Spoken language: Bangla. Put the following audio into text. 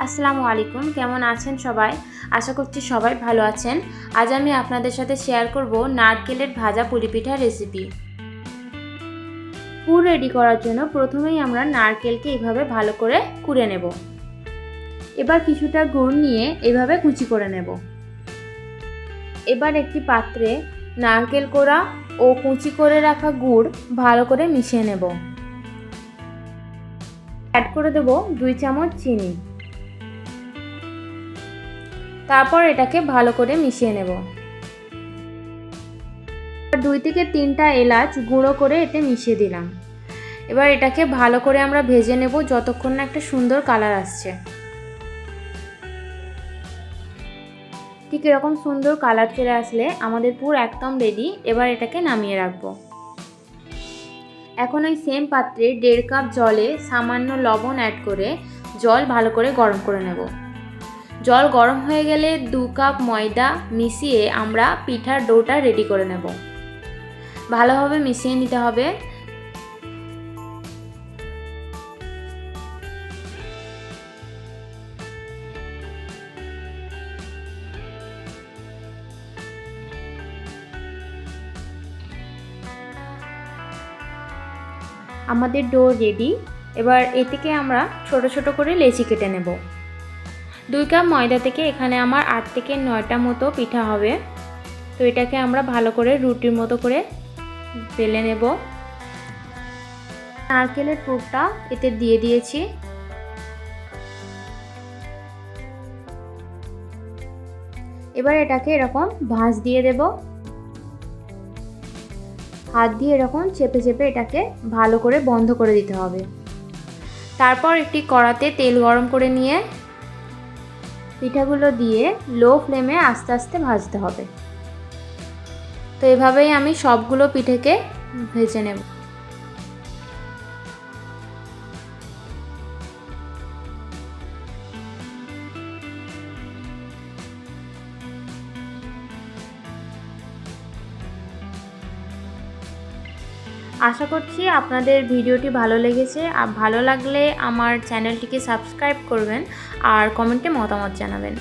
আসসালামু আলাইকুম, কেমন আছেন সবাই? আশা করছি সবাই ভালো আছেন। আজ আমি আপনাদের সাথে শেয়ার করব নারকেলের ভাজা পুলি পিঠা রেসিপি। পুর রেডি করার জন্য প্রথমেই আমরা নারকেলকে এভাবে ভালো করে কুড়ে নেব। এবার কিছুটা গুড় নিয়ে এভাবে কুচি করে নেব। এবার একটি পাত্রে নারকেল কোড়া ও কুচি করে রাখা গুড় ভালো করে মিশিয়ে নেব। অ্যাড করে দেব 2 চামচ চিনি। তারপর এটাকে ভালো করে মিশিয়ে নেব। 2 থেকে 3টা এলাচ গুঁড়ো করে এতে মিশিয়ে দিলাম। এবার এটাকে ভালো করে আমরা ভেজে নেব যতক্ষণ না একটা সুন্দর কালার আসছে। ঠিক এরকম সুন্দর কালার চলে আসলে আমাদের পুর একদম রেডি। এবার এটাকে নামিয়ে রাখবো। এখন ওই সেম পাত্রে 1.5 কাপ জলে সামান্য লবণ অ্যাড করে জল ভালো করে গরম করে নেব। জল গরম হয়ে গেলে 2 কাপ ময়দা মিশিয়ে আমরা পিঠার ডোটা রেডি করে নেব। ভালোভাবে মিশিয়ে নিতে হবে। আমাদের ডো রেডি। এবার এ থেকে আমরা ছোট ছোট করে লেচি কেটে নেব। 2 কাপ ময়দা থেকে এখানে আমার 8 থেকে 9টা মতো পিঠা হবে। তো এটাকে আমরা ভালো করে রুটির মতো করে বেলে নেব। নারকেলের পুরটা এতে দিয়ে দিয়েছি। এবার এটাকে এরকম ভাঁজ দিয়ে দেব। হাত দিয়ে এরকম চেপে চেপে এটাকে ভালো করে বন্ধ করে দিতে হবে। তারপর একটি কড়াতে তেল গরম করে নিয়ে পিঠাগুলো দিয়ে লো ফ্লেমে আস্তে আস্তে ভাজতে হবে। তো এভাবেই আমি সবগুলো পিঠেকে ভেজে নেব। আশা করছি আপনাদের ভিডিওটি ভালো লেগেছে। আর ভালো লাগলে আমার চ্যানেলটিকে সাবস্ক্রাইব করবেন আর কমেন্টে মতামত জানাবেন।